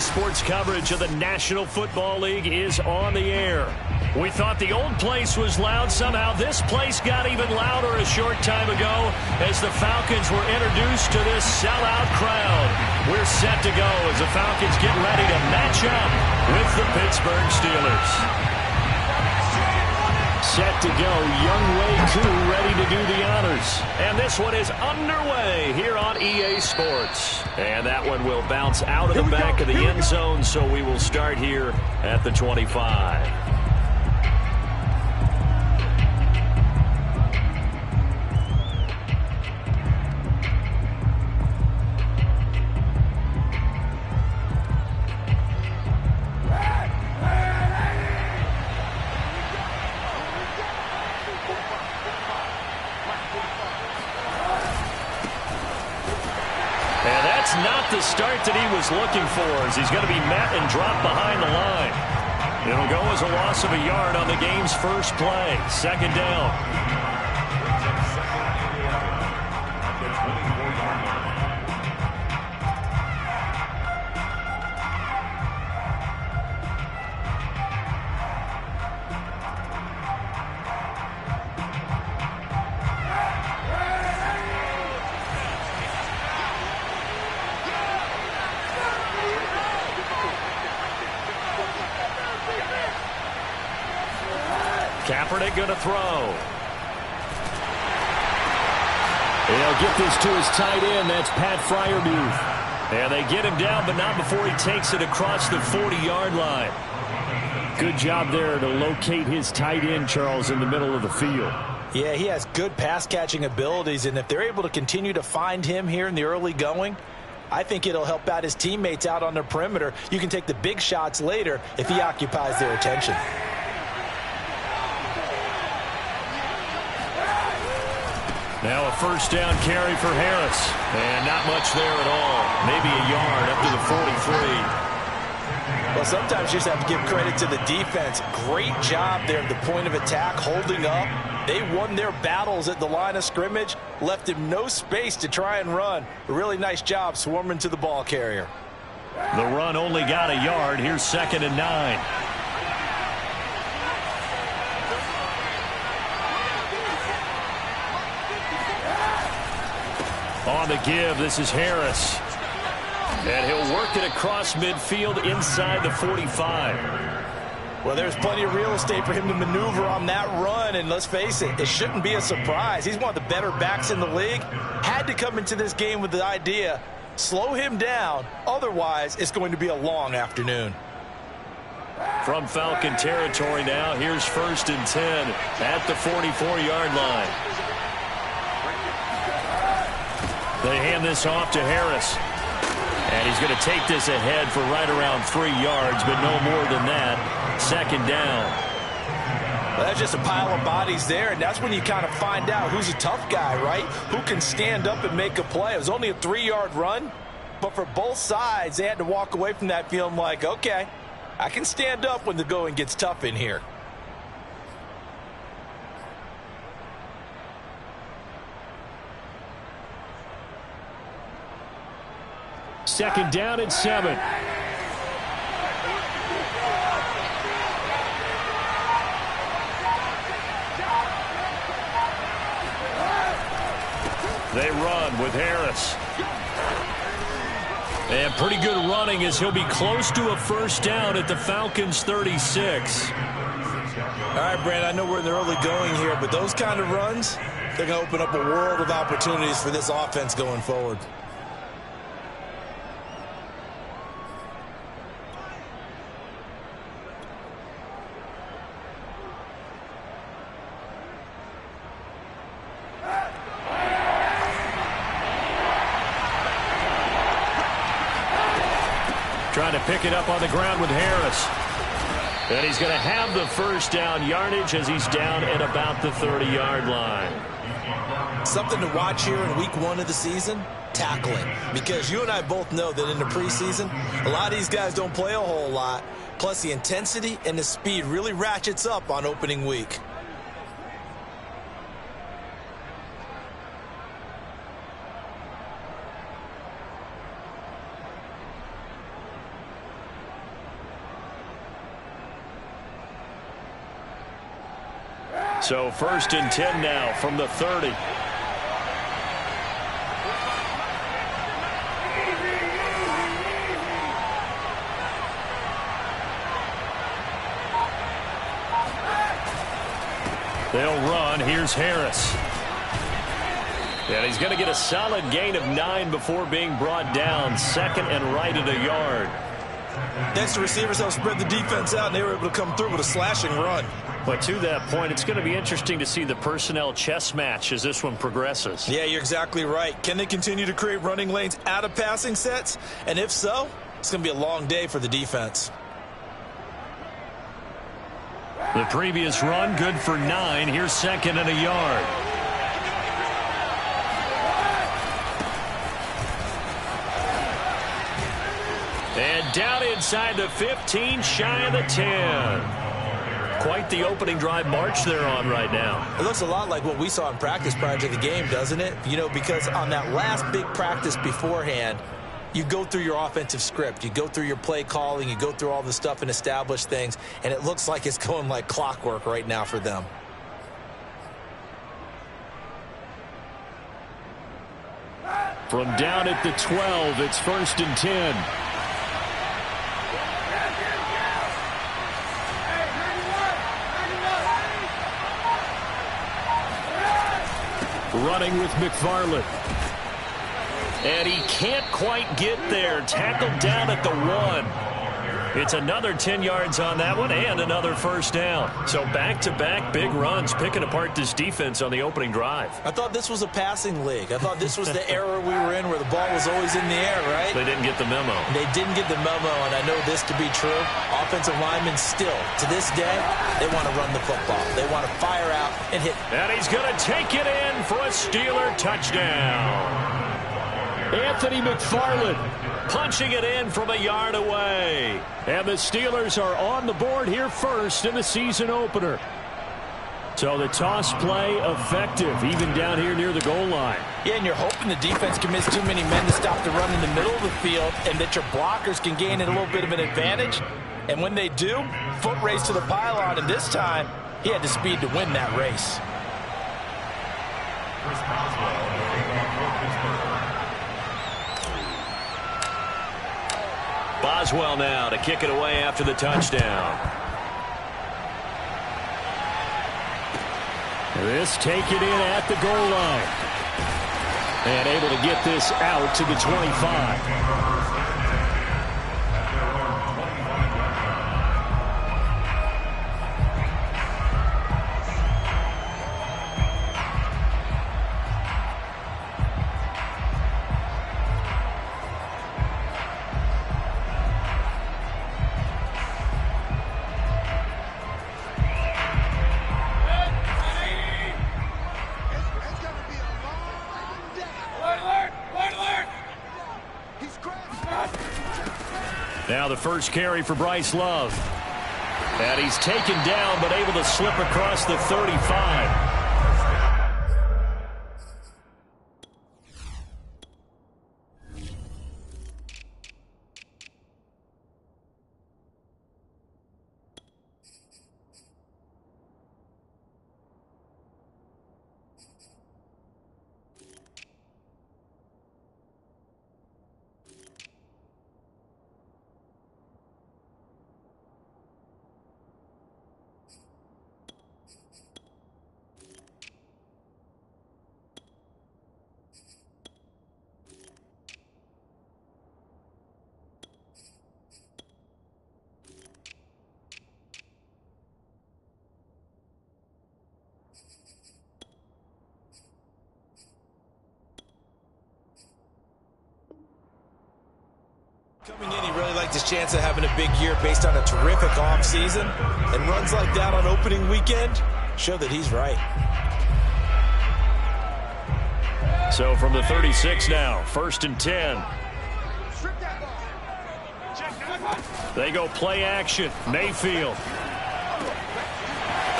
Sports coverage of the National Football League is on the air. We thought the old place was loud. Somehow this place got even louder a short time ago as the Falcons were introduced to this sellout crowd. We're set to go as the Falcons get ready to match up with the Pittsburgh Steelers. Set to go, Younghoe Koo ready to do the honors. And this one is underway here on EA Sports. And that one will bounce out of the back of the end zone, so we will start here at the 25. Not the start that he was looking for, as he's going to be met and dropped behind the line. It'll go as a loss of a yard on the game's first play. Second down. Kaepernick going to throw. He'll get this to his tight end. That's Pat Freiermuth. And they get him down, but not before he takes it across the 40-yard line. Good job there to locate his tight end, Charles, in the middle of the field. Yeah, he has good pass-catching abilities, and if they're able to continue to find him here in the early going, I think it'll help out his teammates out on the perimeter. You can take the big shots later if he occupies their attention. Now a first down carry for Harris. And not much there at all. Maybe a yard up to the 43. Well, sometimes you just have to give credit to the defense. Great job there at the point of attack, holding up. They won their battles at the line of scrimmage, left him no space to try and run. A really nice job swarming to the ball carrier. The run only got a yard. Here's 2nd and 9. On the give, this is Harris. And he'll work it across midfield inside the 45. Well, there's plenty of real estate for him to maneuver on that run. And let's face it, it shouldn't be a surprise. He's one of the better backs in the league. Had to come into this game with the idea, slow him down. Otherwise, it's going to be a long afternoon. From Falcon territory now, here's 1st and 10 at the 44-yard line. They hand this off to Harris. And he's going to take this ahead for right around 3 yards, but no more than that. 2nd down. Well, that's just a pile of bodies there, and that's when you kind of find out who's a tough guy, right? Who can stand up and make a play. It was only a 3-yard run, but for both sides, they had to walk away from that feeling like, okay, I can stand up when the going gets tough in here. Second down and 7. They run with Harris. And pretty good running as he'll be close to a first down at the Falcons' 36. All right, Brad, I know we're in the early going here, but those kind of runs, they're going to open up a world of opportunities for this offense going forward. Trying to pick it up on the ground with Harris. And he's going to have the first down yardage as he's down at about the 30-yard line. Something to watch here in week 1 of the season, tackling. Because you and I both know that in the preseason, a lot of these guys don't play a whole lot. Plus the intensity and the speed really ratchets up on opening week. So 1st and 10 now from the 30. They'll run. Here's Harris. And he's going to get a solid gain of 9 before being brought down. 2nd and right at a yard. Next, the receivers helped spread the defense out, and they were able to come through with a slashing run. But to that point, it's going to be interesting to see the personnel chess match as this one progresses. Yeah, you're exactly right. Can they continue to create running lanes out of passing sets? And if so, it's going to be a long day for the defense. The previous run, good for 9. Here's 2nd and a yard. And down inside the 15, shy of the 10. Quite the opening drive march they're on right now. It looks a lot like what we saw in practice prior to the game, doesn't it? You know, because on that last big practice beforehand, you go through your offensive script. You go through your play calling. You go through all the stuff and establish things. And it looks like it's going like clockwork right now for them. From down at the 12, it's 1st and 10. Running with McFarland. And he can't quite get there. Tackled down at the 1. It's another 10 yards on that one and another 1st down. So back-to-back big runs picking apart this defense on the opening drive. I thought this was a passing league. I thought this was the era we were in where the ball was always in the air, right? They didn't get the memo. They didn't get the memo, and I know this to be true. Offensive linemen still, to this day, they want to run the football. They want to fire out and hit. And he's going to take it in for a Steeler touchdown. Anthony McFarland punching it in from a yard away. And the Steelers are on the board here first in the season opener. So the toss play effective, even down here near the goal line. Yeah, and you're hoping the defense can miss too many men to stop the run in the middle of the field and that your blockers can gain a little bit of an advantage. And when they do, foot race to the pylon, and this time he had the speed to win that race. Boswell now to kick it away after the touchdown. This take it in at the goal line. And able to get this out to the 25. Now the first carry for Bryce Love. And he's taken down but able to slip across the 35. Coming in, he really liked his chance of having a big year based on a terrific offseason. And runs like that on opening weekend show that he's right. So from the 36 now, 1st and 10. They go play action. Mayfield.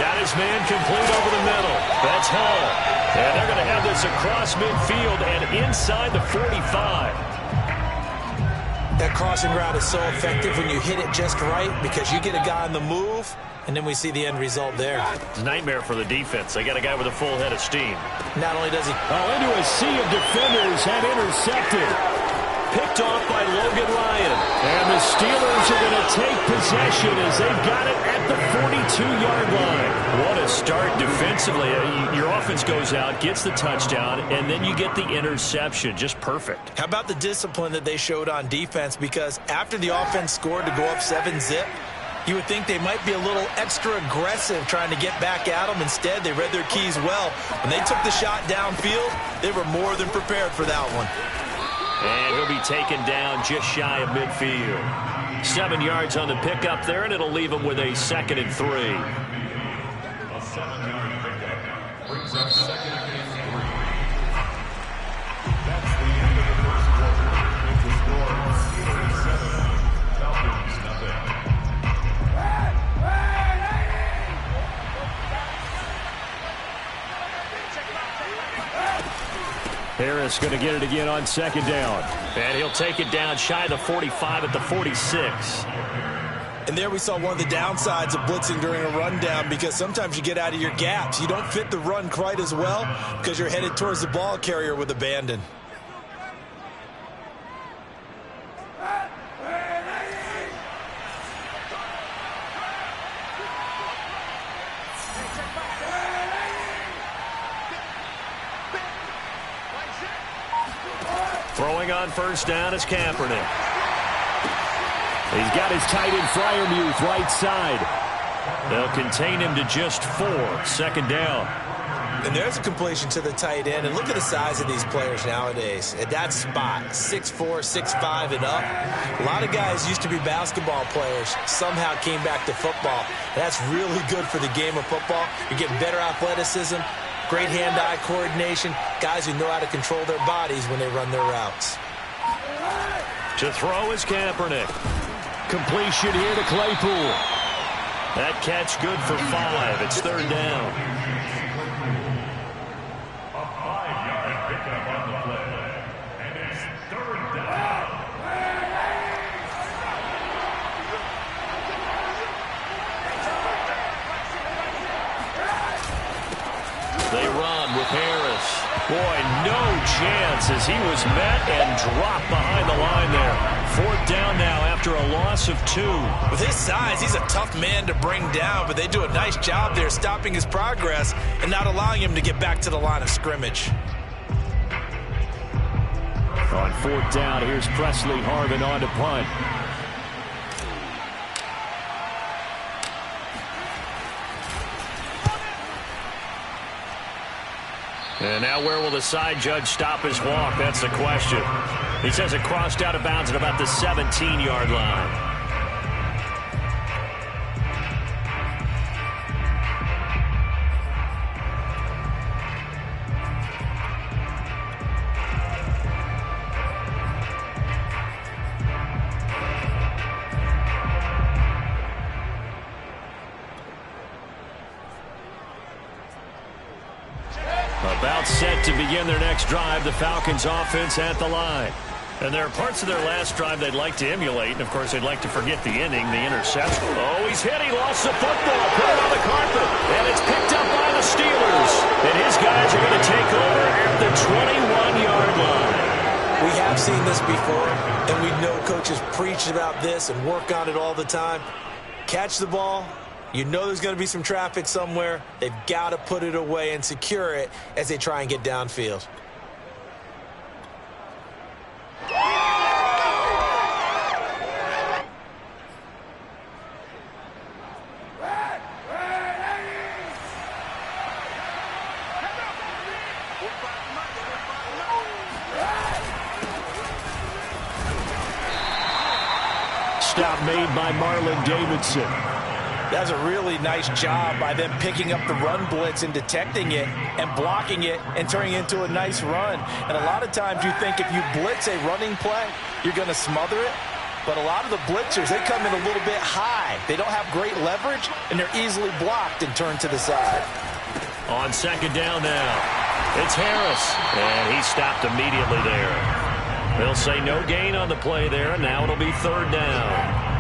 Got his man complete over the middle. That's Hall. And they're going to have this across midfield and inside the 45. That crossing route is so effective when you hit it just right because you get a guy on the move, and then we see the end result there. It's a nightmare for the defense. They got a guy with a full head of steam. Not only does he... into a sea of defenders and intercepted. Picked off by Logan Ryan. And the Steelers are going to take possession as they've got it at the 42-yard line. What a start defensively. Your offense goes out, gets the touchdown, and then you get the interception. Just perfect. How about the discipline that they showed on defense? Because after the offense scored to go up 7-zip, you would think they might be a little extra aggressive trying to get back at them. Instead, they read their keys well. When they took the shot downfield, they were more than prepared for that one. And he'll be taken down just shy of midfield. 7 yards on the pickup there, and it'll leave him with a 2nd and 3. A 7-yard pickup brings up 2nd and 3. That's the end of the first quarter. With the score, Steelers 7, Falcons nothing. Harris going to get it again on 2nd down. And he'll take it down shy of the 45 at the 46. And there we saw one of the downsides of blitzing during a rundown because sometimes you get out of your gaps. You don't fit the run quite as well because you're headed towards the ball carrier with abandon. Throwing on 1st down is Kaepernick. He's got his tight end Freiermuth right side. They'll contain him to just 4. 2nd down. And there's a completion to the tight end. And look at the size of these players nowadays. At that spot, 6'4", 6'5", and up. A lot of guys used to be basketball players. Somehow came back to football. That's really good for the game of football. You're getting better athleticism. Great hand-eye coordination. Guys who know how to control their bodies when they run their routes. To throw is Kaepernick. Completion here to Claypool. That catch good for 5. It's 3rd down. A 5-yard pickup on the play. And it's 3rd down. They run with Harris. Boy, no chance as he was met and dropped behind the line there. 4th down now after a loss of 2. With his size, he's a tough man to bring down, but they do a nice job there stopping his progress and not allowing him to get back to the line of scrimmage. On 4th down, here's Presley Harvin on to punt. And now where will the side judge stop his walk? That's the question. He says it crossed out of bounds at about the 17-yard line. About set to begin their next drive, the Falcons offense at the line. And there are parts of their last drive they'd like to emulate, and of course they'd like to forget the ending, the interception. Oh, he's hit, he lost the football, put it on the carpet, and it's picked up by the Steelers. And his guys are going to take over at the 21-yard line. We have seen this before, and we know coaches preach about this and work on it all the time. Catch the ball. You know there's going to be some traffic somewhere. They've got to put it away and secure it as they try and get downfield. Stop made by Marlon Davidson. That's a really nice job by them picking up the run blitz and detecting it and blocking it and turning it into a nice run. And a lot of times you think if you blitz a running play, you're going to smother it. But a lot of the blitzers, they come in a little bit high. They don't have great leverage, and they're easily blocked and turned to the side. On 2nd down now, it's Harris. And he stopped immediately there. They'll say no gain on the play there, and now it'll be third down.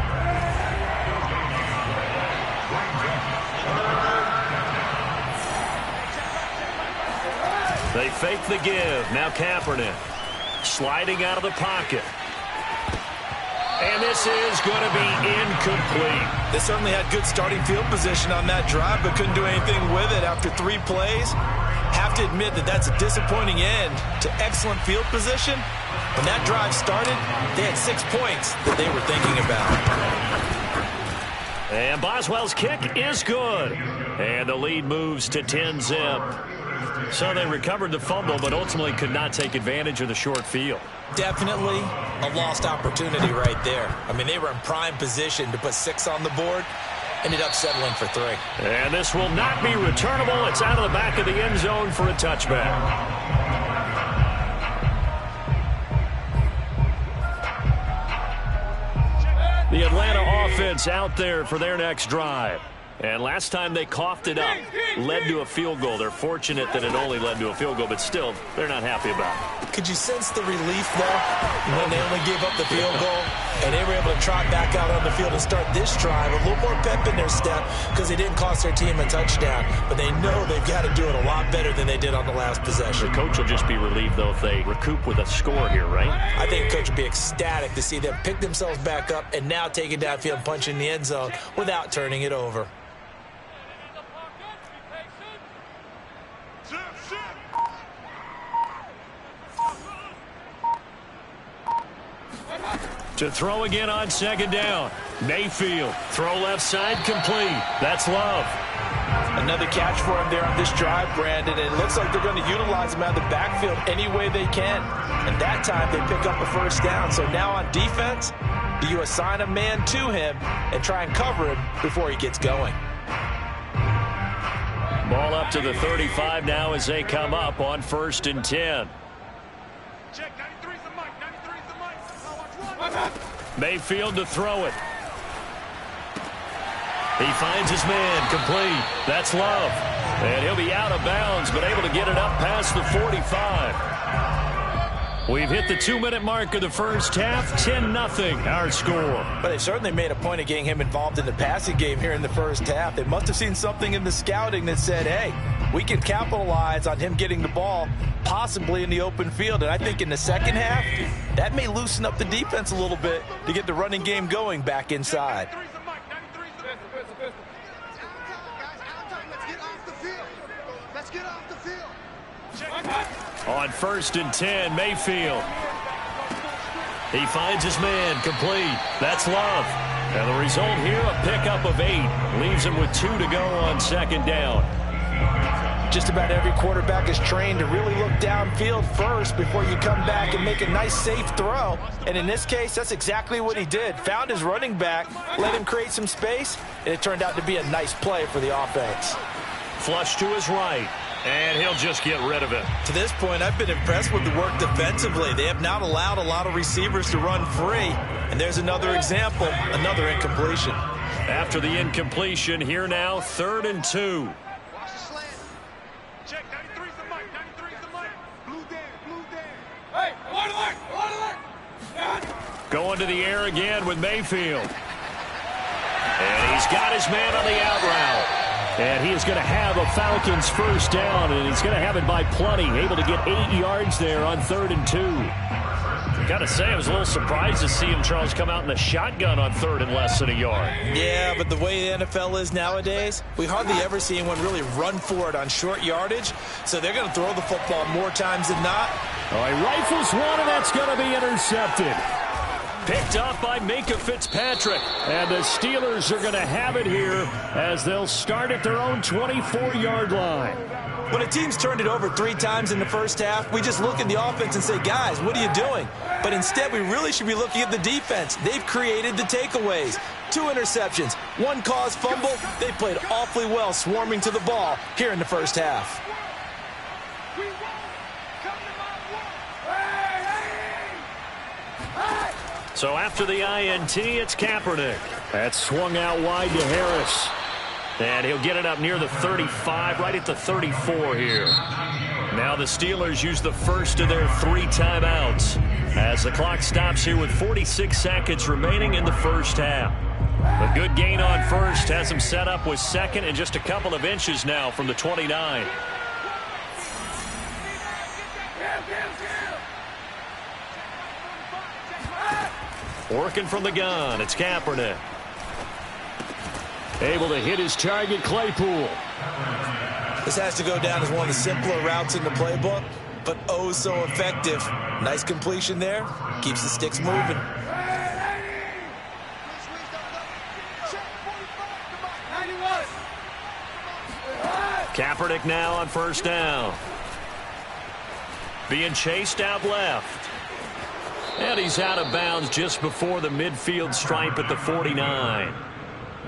They fake the give. Now Kaepernick sliding out of the pocket. And this is going to be incomplete. They certainly had good starting field position on that drive, but couldn't do anything with it after 3 plays. Have to admit that that's a disappointing end to excellent field position. When that drive started, they had 6 points that they were thinking about. And Boswell's kick is good. And the lead moves to 10-zip. So they recovered the fumble, but ultimately could not take advantage of the short field. Definitely a lost opportunity right there. I mean, they were in prime position to put 6 on the board. Ended up settling for 3. And this will not be returnable. It's out of the back of the end zone for a touchback. The Atlanta offense out there for their next drive. And last time they coughed it up, led to a field goal. They're fortunate that it only led to a field goal, but still, they're not happy about it. Could you sense the relief, though, when they only gave up the field goal and they were able to trot back out on the field and start this drive? A little more pep in their step because they didn't cost their team a touchdown. But they know they've got to do it a lot better than they did on the last possession. The coach will just be relieved, though, if they recoup with a score here, right? I think the coach will be ecstatic to see them pick themselves back up and now take it downfield and punch in the end zone without turning it over. To throw again on second down. Mayfield, throw left side, complete. That's Love. Another catch for him there on this drive, Brandon. And it looks like they're going to utilize him out of the backfield any way they can. And that time they pick up a first down. So now on defense, do you assign a man to him and try and cover him before he gets going? Ball up to the 35 now as they come up on 1st and 10. Mayfield to throw it. He finds his man, complete. That's Love. And he'll be out of bounds, but able to get it up past the 45. We've hit the 2-minute mark of the first half. 10-0 our score. But they certainly made a point of getting him involved in the passing game here in the first half. They must have seen something in the scouting that said, hey, we can capitalize on him getting the ball possibly in the open field. And I think in the second half, that may loosen up the defense a little bit to get the running game going back inside. On 1st and 10, Mayfield. He finds his man, complete. That's Love. And the result here, a pickup of 8. Leaves him with 2 to go on second down. Just about every quarterback is trained to really look downfield first before you come back and make a nice, safe throw. And in this case, that's exactly what he did. Found his running back, let him create some space, and it turned out to be a nice play for the offense. Flush to his right. And he'll just get rid of it. To this point, I've been impressed with the work defensively. They have not allowed a lot of receivers to run free. And there's another example, another incompletion. After the incompletion, here now, 3rd and 2. Check, 93's the mic, 93's the mic. Blue Dan, blue Dan. Hey, alert, alert. Going to the air again with Mayfield. And he's got his man on the out route. And he is going to have a Falcons first down, and he's going to have it by plenty. Able to get 8 yards there on 3rd and 2. Got to say, I was a little surprised to see him, Charles, come out in the shotgun on 3rd and less than a yard. Yeah, but the way the NFL is nowadays, we hardly ever see anyone really run for it on short yardage. So they're going to throw the football more times than not. All right, rifles one, and that's going to be intercepted. Picked off by Minka Fitzpatrick. And the Steelers are going to have it here as they'll start at their own 24-yard line. When a team's turned it over 3 times in the first half, we just look at the offense and say, guys, what are you doing? But instead, we really should be looking at the defense. They've created the takeaways. 2 interceptions, 1 caused fumble. They played awfully well swarming to the ball here in the first half. So after the INT, it's Kaepernick. That's swung out wide to Harris. And he'll get it up near the 35, right at the 34 here. Now the Steelers use the first of their 3 timeouts as the clock stops here with 46 seconds remaining in the first half. A good gain on first has them set up with second and just a couple of inches now from the 29. Working from the gun, it's Kaepernick. Able to hit his target, Claypool. This has to go down as one of the simpler routes in the playbook, but oh so effective. Nice completion there. Keeps the sticks moving. Kaepernick now on first down. Being chased out left. And he's out of bounds just before the midfield stripe at the 49.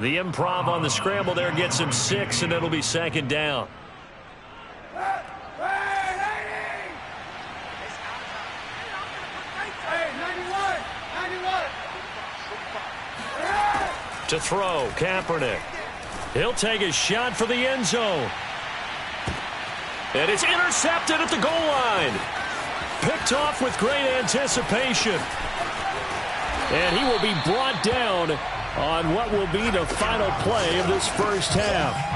The improv on the scramble there gets him 6, and it'll be second down. To throw, Kaepernick. He'll take a shot for the end zone. And it's intercepted at the goal line. Picked off with great anticipation. And he will be brought down on what will be the final play of this first half.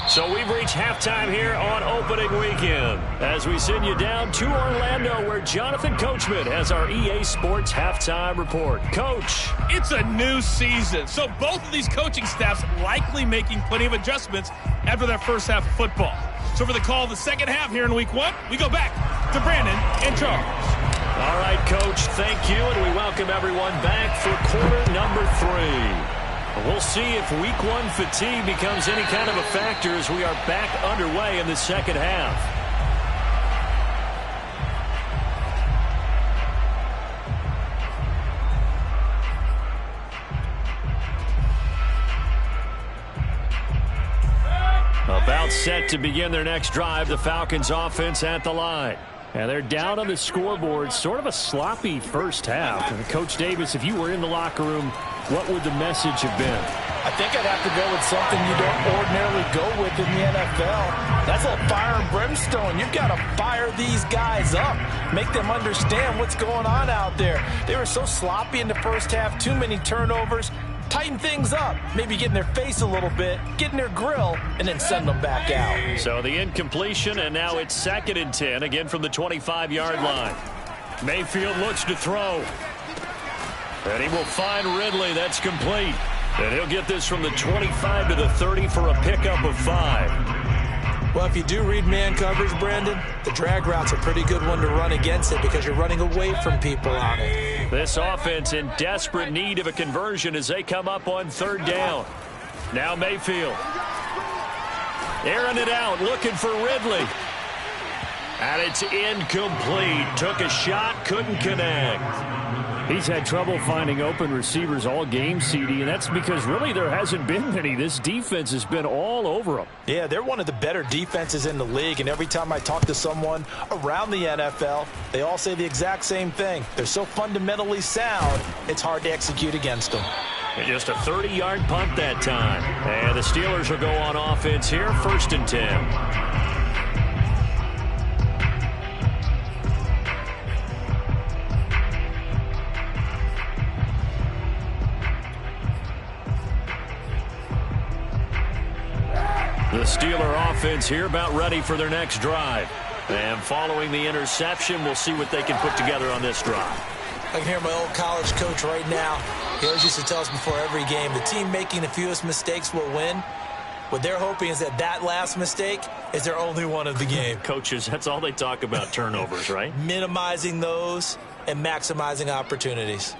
So we've reached halftime here on opening weekend as we send you down to Orlando where Jonathan Coachman has our EA Sports halftime report. Coach. It's a new season, so both of these coaching staffs likely making plenty of adjustments after their first half of football. So for the call of the second half here in week 1, we go back to Brandon and Charles. All right, Coach, thank you, and we welcome everyone back for quarter number 3. We'll see if week 1 fatigue becomes any kind of a factor as we are back underway in the second half. About set to begin their next drive, the Falcons offense at the line. And they're down on the scoreboard, sort of a sloppy first half. And Coach Davis, if you were in the locker room, what would the message have been? I think I'd have to go with something you don't ordinarily go with in the NFL. That's a fire and brimstone. You've got to fire these guys up. Make them understand what's going on out there. They were so sloppy in the first half, too many turnovers. Tighten things up, maybe get in their face a little bit, get in their grill, and then send them back out. So the incompletion, and now it's 2nd and 10, again from the 25-yard line. Mayfield looks to throw. And he will find Ridley. That's complete. And he'll get this from the 25 to the 30 for a pickup of 5. Well, if you do read man coverage, Brandon, the drag route's a pretty good one to run against it because you're running away from people on it. This offense in desperate need of a conversion as they come up on 3rd down. Now Mayfield. Airing it out, looking for Ridley. And it's incomplete. Took a shot, couldn't connect. He's had trouble finding open receivers all game, CD, and that's because really there hasn't been many. This defense has been all over them. Yeah, they're one of the better defenses in the league, and every time I talk to someone around the NFL, they all say the exact same thing. They're so fundamentally sound, it's hard to execute against them. And just a 30-yard punt that time. And the Steelers will go on offense here, 1st and 10. The Steeler offense here about ready for their next drive. And following the interception, we'll see what they can put together on this drive. I can hear my old college coach right now. He always used to tell us before every game, the team making the fewest mistakes will win. What they're hoping is that last mistake is their only one of the game. Coaches, that's all they talk about, turnovers, right? Minimizing those and maximizing opportunities.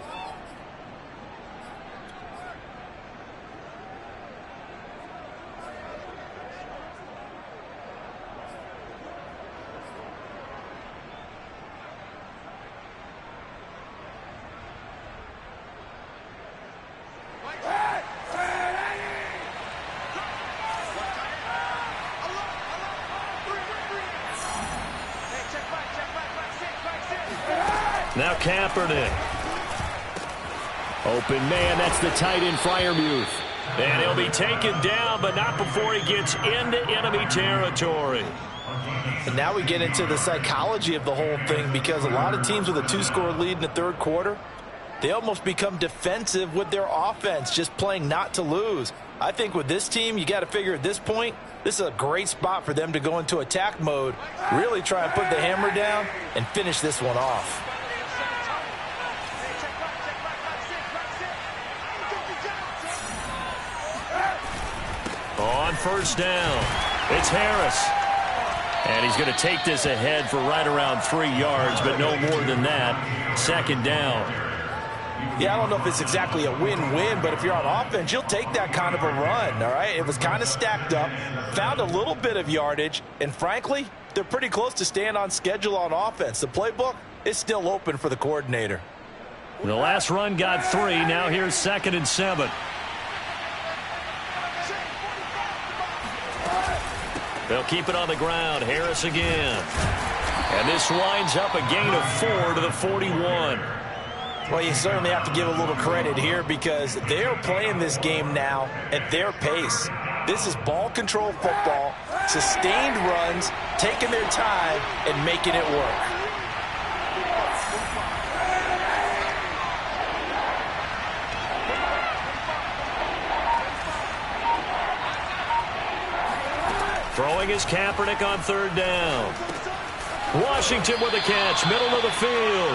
Now Kaepernick. Open man, that's the tight end Freiermuth. And he'll be taken down, but not before he gets into enemy territory. And now we get into the psychology of the whole thing, because a lot of teams with a 2-score lead in the third quarter, they almost become defensive with their offense, just playing not to lose. I think with this team, you got to figure at this point, this is a great spot for them to go into attack mode, really try and put the hammer down and finish this one off. On first down, it's Harris. And he's going to take this ahead for right around 3 yards, but no more than that. Second down. Yeah, I don't know if it's exactly a win-win, but if you're on offense, you'll take that kind of a run, all right? It was kind of stacked up, found a little bit of yardage, and frankly, they're pretty close to staying on schedule on offense. The playbook is still open for the coordinator. The last run got 3. Now here's 2nd and 7. They'll keep it on the ground. Harris again. And this winds up a gain of 4 to the 41. Well, you certainly have to give a little credit here, because they're playing this game now at their pace. This is ball control football, sustained runs, taking their time and making it work. Throwing is Kaepernick on 3rd down. Washington with a catch, middle of the field.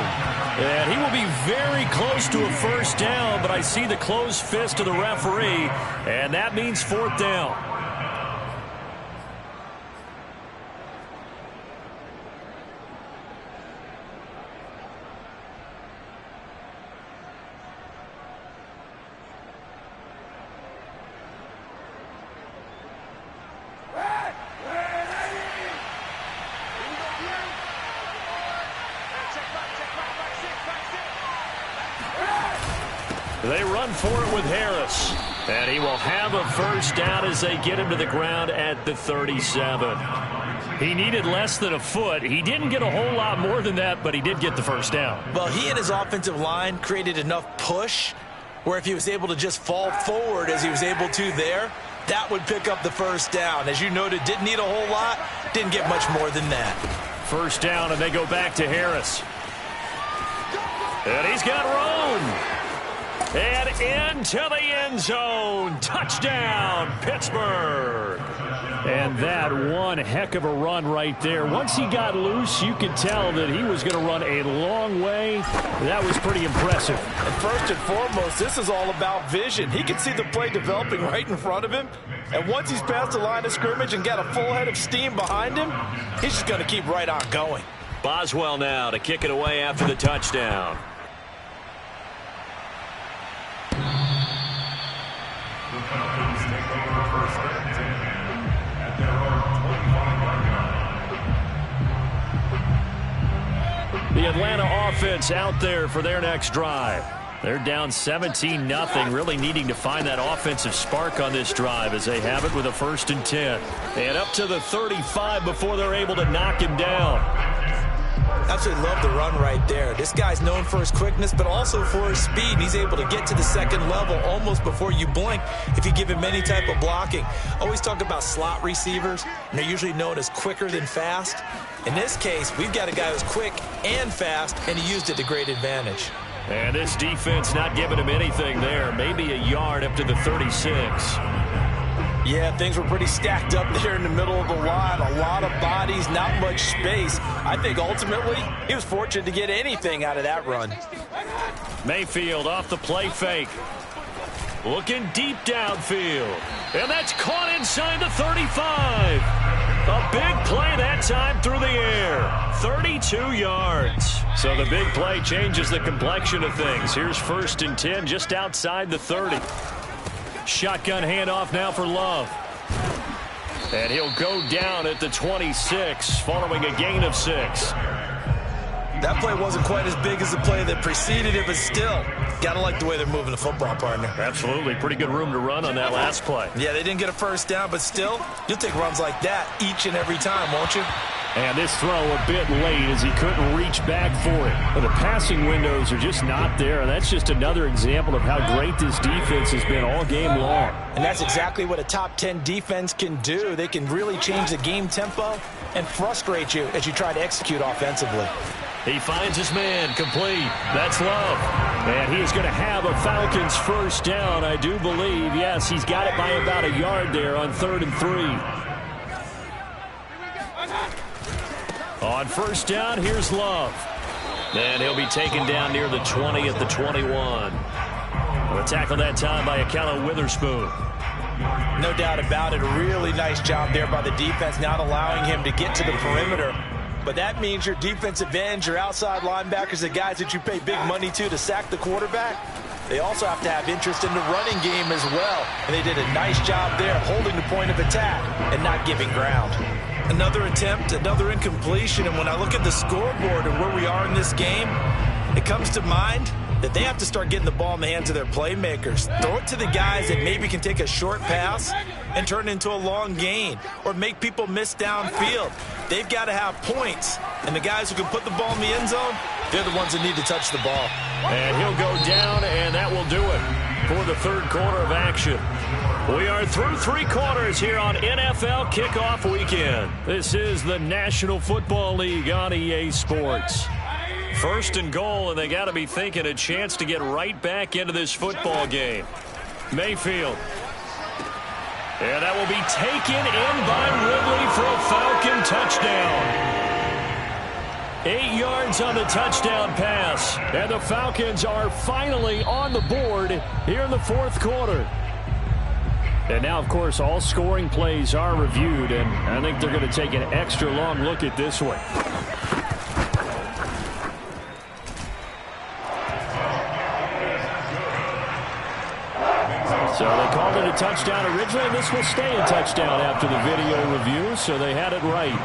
And he will be very close to a first down, but I see the closed fist of the referee, and that means 4th down. They run for it with Harris. And he will have a first down as they get him to the ground at the 37. He needed less than a foot. He didn't get a whole lot more than that, but he did get the first down. Well, he and his offensive line created enough push where if he was able to just fall forward as he was able to there, that would pick up the first down. As you noted, didn't need a whole lot, didn't get much more than that. First down, and they go back to Harris. And he's got room. And into the end zone. Touchdown, Pittsburgh. And that one heck of a run right there. Once he got loose, you could tell that he was going to run a long way. That was pretty impressive. And first and foremost, this is all about vision. He can see the play developing right in front of him. And once he's past the line of scrimmage and got a full head of steam behind him, he's just going to keep right on going. Boswell now to kick it away after the touchdown. The Falcons take over first and 10 at their own 25-yard line. The Atlanta offense out there for their next drive. They're down 17-0, really needing to find that offensive spark on this drive as they have it with a 1st and 10. And up to the 35 before they're able to knock him down. Absolutely love the run right there. This guy's known for his quickness, but also for his speed. He's able to get to the second level almost before you blink if you give him any type of blocking. Always talk about slot receivers, and they're usually known as quicker than fast. In this case, we've got a guy who's quick and fast, and he used it to great advantage. And this defense not giving him anything there. Maybe a yard up to the 36. Yeah, things were pretty stacked up there in the middle of the line. A lot of bodies, not much space. I think ultimately he was fortunate to get anything out of that run. Mayfield off the play fake. Looking deep downfield. And that's caught inside the 35. A big play that time through the air. 32 yards. So the big play changes the complexion of things. Here's 1st and 10 just outside the 30. Shotgun handoff now for Love. And he'll go down at the 26 following a gain of 6. That play wasn't quite as big as the play that preceded it, but still, got to like the way they're moving the football, partner. Absolutely. Pretty good room to run on that last play. Yeah, they didn't get a first down, but still, you'll take runs like that each and every time, won't you? And this throw a bit late as he couldn't reach back for it. But the passing windows are just not there. And that's just another example of how great this defense has been all game long. And that's exactly what a top 10 defense can do. They can really change the game tempo and frustrate you as you try to execute offensively. He finds his man, complete. That's Love. And he is going to have a Falcons first down, I do believe. Yes, he's got it by about a yard there on 3rd and 3. On first down, here's Love. And he'll be taken down near the 20 at the 21. A tackle that time by Akello Witherspoon. No doubt about it. A really nice job there by the defense, not allowing him to get to the perimeter. But that means your defensive ends, your outside linebackers, the guys that you pay big money to sack the quarterback, they also have to have interest in the running game as well. And they did a nice job there holding the point of attack and not giving ground. Another attempt, another incompletion. And when I look at the scoreboard and where we are in this game, it comes to mind that they have to start getting the ball in the hands of their playmakers. Throw it to the guys that maybe can take a short pass and turn it into a long gain or make people miss downfield. They've got to have points. And the guys who can put the ball in the end zone, they're the ones that need to touch the ball. And he'll go down, and that will do it for the third quarter of action. We are through 3 quarters here on NFL Kickoff Weekend. This is the National Football League on EA Sports. First and goal, and they got to be thinking a chance to get right back into this football game. Mayfield. And that will be taken in by Ridley for a Falcon touchdown. 8 yards on the touchdown pass. And the Falcons are finally on the board here in the fourth quarter. And now, of course, all scoring plays are reviewed, and I think they're going to take an extra long look at this one. So they called it a touchdown originally. This will stay a touchdown after the video review, so they had it right.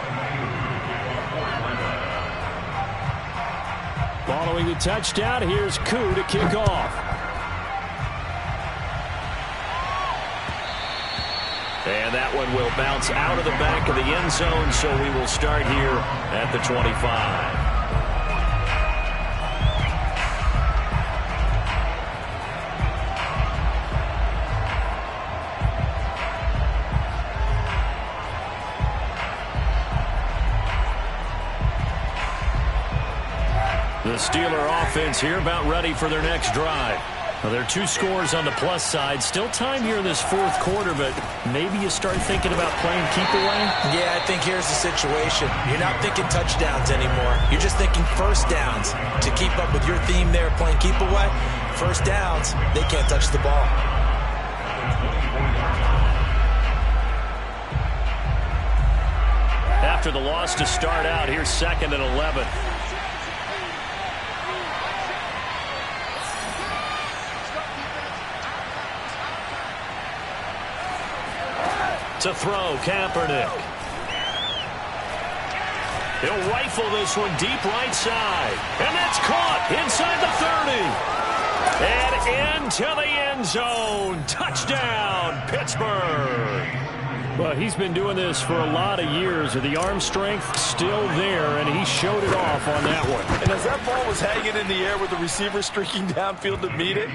Following the touchdown, here's Koo to kick off. And that one will bounce out of the back of the end zone, so we will start here at the 25. The Steeler offense here about ready for their next drive. Well, there are 2 scores on the plus side. Still time here in this fourth quarter, but maybe you start thinking about playing keep away? Yeah, I think here's the situation. You're not thinking touchdowns anymore. You're just thinking first downs. To keep up with your theme there, playing keep away, first downs, they can't touch the ball. After the loss to start out, here's 2nd and 11. To throw, Kaepernick. He'll rifle this one deep right side. And that's caught inside the 30. And into the end zone. Touchdown, Pittsburgh. Well, he's been doing this for a lot of years. The arm strength still there, and he showed it off on that one. And as that ball was hanging in the air with the receiver streaking downfield to meet it,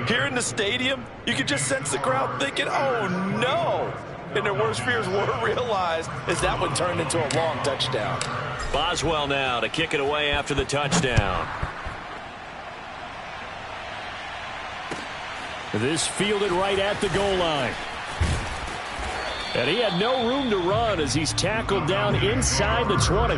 here in the stadium, you could just sense the crowd thinking, oh, no. And their worst fears were realized as that one turned into a long touchdown. Boswell now to kick it away after the touchdown. This fielded right at the goal line. And he had no room to run as he's tackled down inside the 20.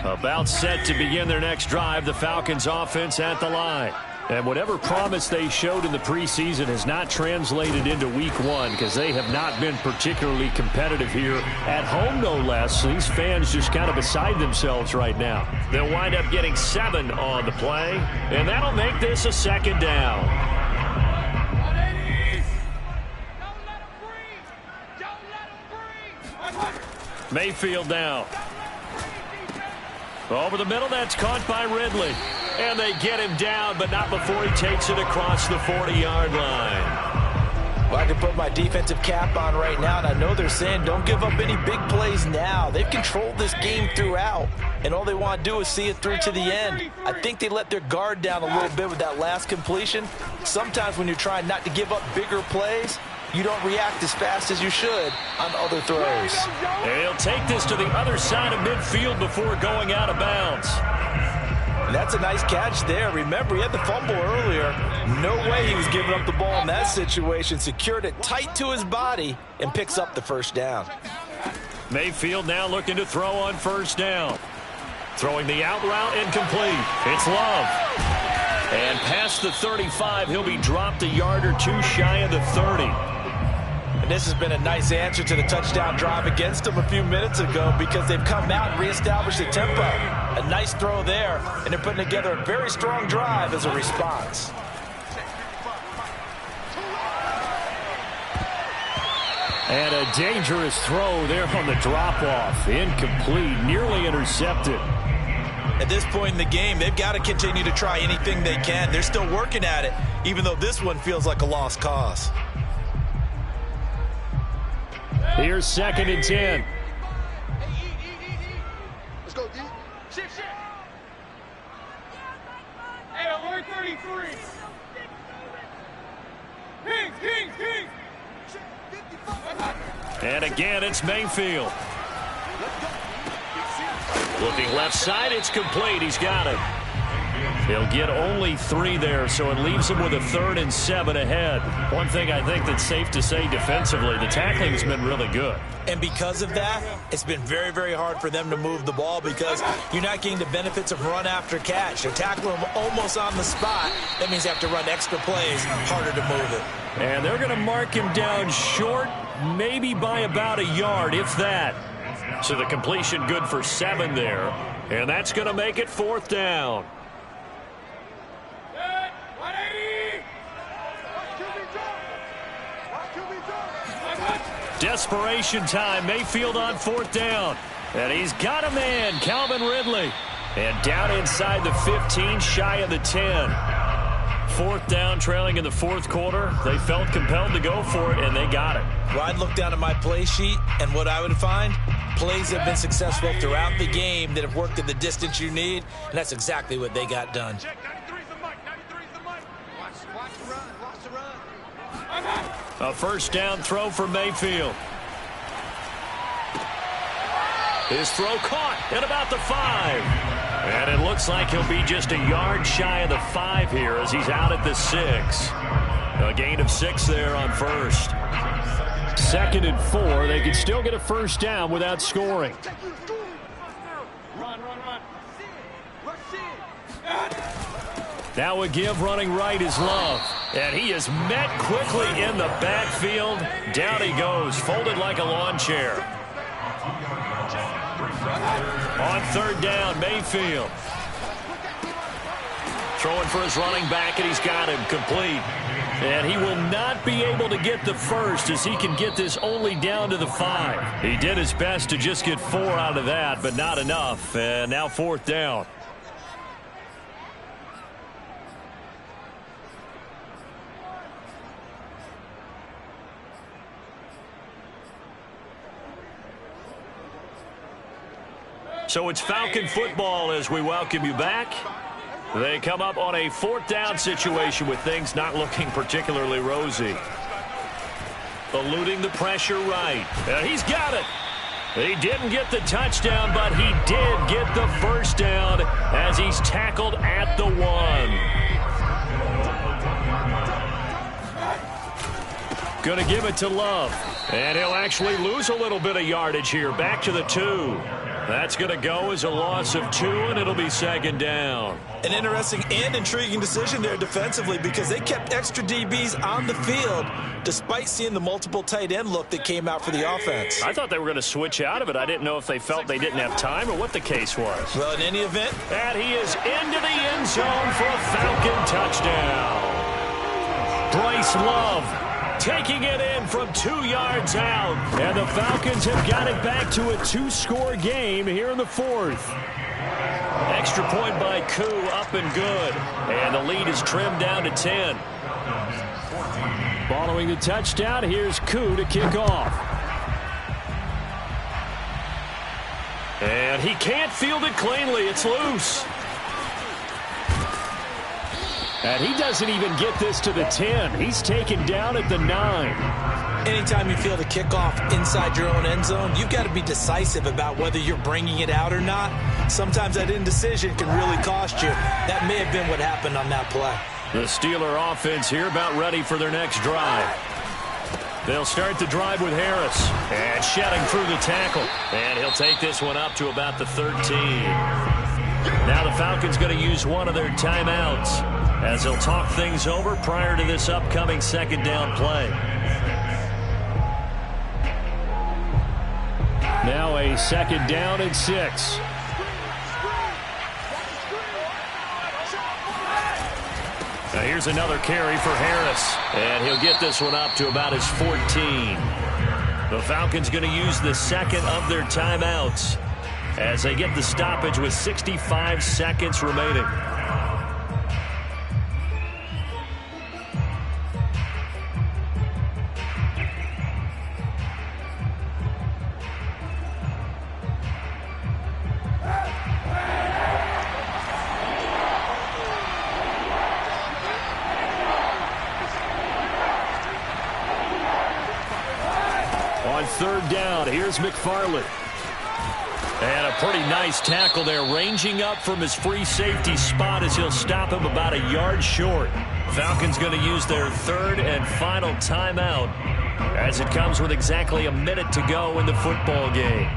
About set to begin their next drive, the Falcons offense at the line. And whatever promise they showed in the preseason has not translated into week 1 because they have not been particularly competitive here at home, no less. So these fans just kind of beside themselves right now. They'll wind up getting 7 on the play, and that'll make this a 2nd down. Don't let him breathe. Don't let him breathe. Mayfield now. Over the middle, that's caught by Ridley. And they get him down, but not before he takes it across the 40-yard line. Well, I can put my defensive cap on right now, and I know they're saying don't give up any big plays now. They've controlled this game throughout, and all they want to do is see it through to the end. I think they let their guard down a little bit with that last completion. Sometimes when you're trying not to give up bigger plays, you don't react as fast as you should on other throws. And he'll take this to the other side of midfield before going out of bounds. And that's a nice catch there. Remember, he had the fumble earlier. No way he was giving up the ball in that situation. Secured it tight to his body and picks up the first down. Mayfield now looking to throw on first down. Throwing the out route incomplete. It's Love. And past the 35, he'll be dropped a yard or two shy of the 30. And this has been a nice answer to the touchdown drive against them a few minutes ago because they've come out and reestablished the tempo. A nice throw there, and they're putting together a very strong drive as a response. And a dangerous throw there on the drop-off. Incomplete, nearly intercepted. At this point in the game, they've got to continue to try anything they can. They're still working at it, even though this one feels like a lost cause. Here's 2nd and 10. Let's go, D. Shift. Hey, alert 33. Kings. And again, it's Mayfield. Looking left side, it's complete. He's got it. He'll get only 3 there, so it leaves him with a 3rd and 7 ahead. One thing I think that's safe to say defensively, the tackling's been really good. And because of that, it's been very, very hard for them to move the ball because you're not getting the benefits of run after catch. You're tackling them almost on the spot. That means you have to run extra plays, harder to move it. And they're going to mark him down short, maybe by about a yard, if that. So the completion good for 7 there. And that's going to make it 4th down. Desperation time. Mayfield on 4th down. And he's got a man, Calvin Ridley. And down inside the 15, shy of the 10. 4th down, trailing in the 4th quarter. They felt compelled to go for it, and they got it. Well, I'd look down at my play sheet, and what I would find, plays have been successful throughout the game that have worked at the distance you need, and that's exactly what they got done. Check, 93's the mic. Watch the run. A first down throw for Mayfield. His throw caught at about the 5. And it looks like he'll be just a yard shy of the 5 here as he's out at the 6. A gain of 6 there on first. 2nd and 4. They could still get a first down without scoring. Run. Now a give running right is Love. And he is met quickly in the backfield. Down he goes, folded like a lawn chair. On 3rd down, Mayfield. Throwing for his running back, and he's got him complete. And he will not be able to get the first as he can get this only down to the 5. He did his best to just get 4 out of that, but not enough. And now 4th down. So it's Falcon football as we welcome you back. They come up on a 4th down situation with things not looking particularly rosy. Eluding the pressure right. He's got it. He didn't get the touchdown, but he did get the first down as he's tackled at the 1. Going to give it to Love. And he'll actually lose a little bit of yardage here. Back to the 2. That's going to go as a loss of 2, and it'll be 2nd down. An interesting and intriguing decision there defensively because they kept extra DBs on the field despite seeing the multiple tight end look that came out for the offense. I thought they were going to switch out of it. I didn't know if they felt they didn't have time or what the case was. Well, in any event. And he is into the end zone for a Falcon touchdown. Bryce Love taking it in from 2 yards out. And the Falcons have got it back to a 2-score game here in the 4th. Extra point by Koo, up and good. And the lead is trimmed down to 10. Following the touchdown, here's Koo to kick off. And he can't field it cleanly. It's loose. And he doesn't even get this to the 10. He's taken down at the 9. Anytime you field a kickoff inside your own end zone, you've got to be decisive about whether you're bringing it out or not. Sometimes that indecision can really cost you. That may have been what happened on that play. The Steeler offense here about ready for their next drive. They'll start the drive with Harris. And shedding through the tackle. And he'll take this one up to about the 13. Now the Falcons going to use one of their timeouts as they'll talk things over prior to this upcoming second down play. Now a second down and 6. Now here's another carry for Harris. And he'll get this one up to about his 14. The Falcons going to use the second of their timeouts as they get the stoppage with 65 seconds remaining. On third down, here's McFarland. And a pretty nice tackle there, ranging up from his free safety spot as he'll stop him about a yard short. Falcons going to use their third and final timeout as it comes with exactly a minute to go in the football game.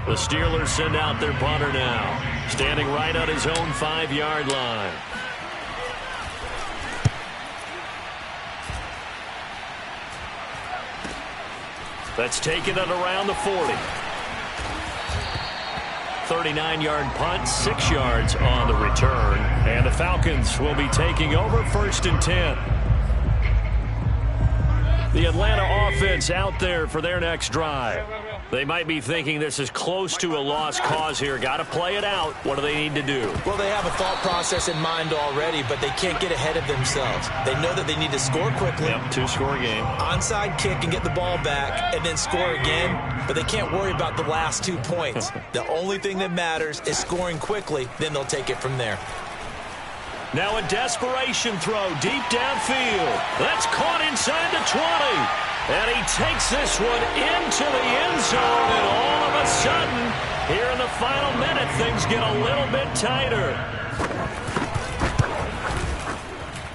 The Steelers send out their punter now, standing right on his own 5-yard line. That's taken at around the 40. 39-yard punt, 6 yards on the return. And the Falcons will be taking over 1st and 10. The Atlanta offense out there for their next drive. They might be thinking this is close to a lost cause here. Got to play it out. What do they need to do? Well, they have a thought process in mind already, but they can't get ahead of themselves. They know that they need to score quickly. Yep, 2-score game. Onside kick and get the ball back and then score again, but they can't worry about the last 2 points. The only thing that matters is scoring quickly, then they'll take it from there. Now a desperation throw deep downfield. That's caught inside the 20. And he takes this one into the end zone. And all of a sudden, here in the final minute, things get a little bit tighter.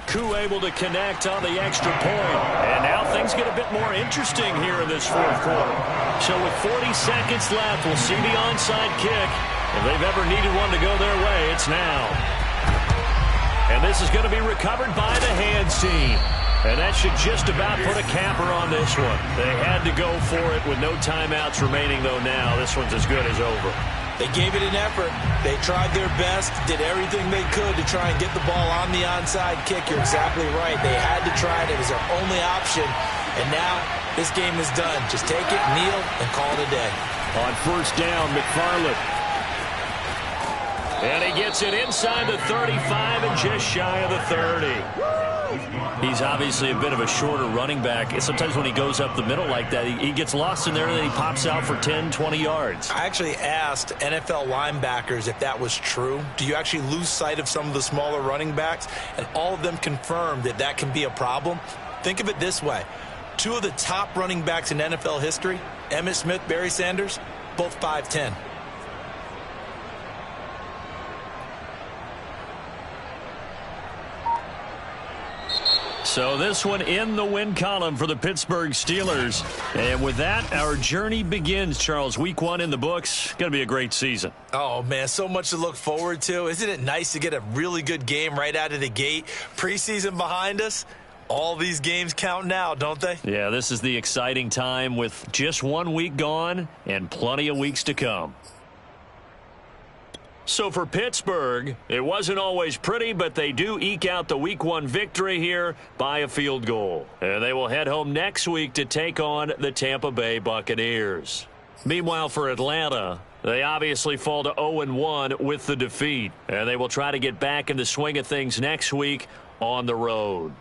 Koo able to connect on the extra point. And now things get a bit more interesting here in this 4th quarter. So with 40 seconds left, we'll see the onside kick. If they've ever needed one to go their way, it's now. And this is going to be recovered by the hands team. And that should just about put a capper on this one. They had to go for it with no timeouts remaining, though now this one's as good as over. They gave it an effort. They tried their best, did everything they could to try and get the ball on the onside kick. You're exactly right. They had to try it. It was their only option. And now this game is done. Just take it, kneel, and call it a day. On 1st down, McFarland. And he gets it inside the 35 and just shy of the 30. He's obviously a bit of a shorter running back. Sometimes when he goes up the middle like that, he gets lost in there and then he pops out for 10, 20 yards. I actually asked NFL linebackers if that was true. Do you actually lose sight of some of the smaller running backs? And all of them confirmed that that can be a problem. Think of it this way. 2 of the top running backs in NFL history, Emmitt Smith, Barry Sanders, both 5'10". So this one in the win column for the Pittsburgh Steelers. And with that, our journey begins, Charles. Week 1 in the books. Going to be a great season. Oh, man, so much to look forward to. Isn't it nice to get a really good game right out of the gate? Preseason behind us. All these games count now, don't they? Yeah, this is the exciting time with just 1 week gone and plenty of weeks to come. So for Pittsburgh, it wasn't always pretty, but they do eke out the Week 1 victory here by a field goal. And they will head home next week to take on the Tampa Bay Buccaneers. Meanwhile, for Atlanta, they obviously fall to 0-1 with the defeat. And they will try to get back in the swing of things next week on the road.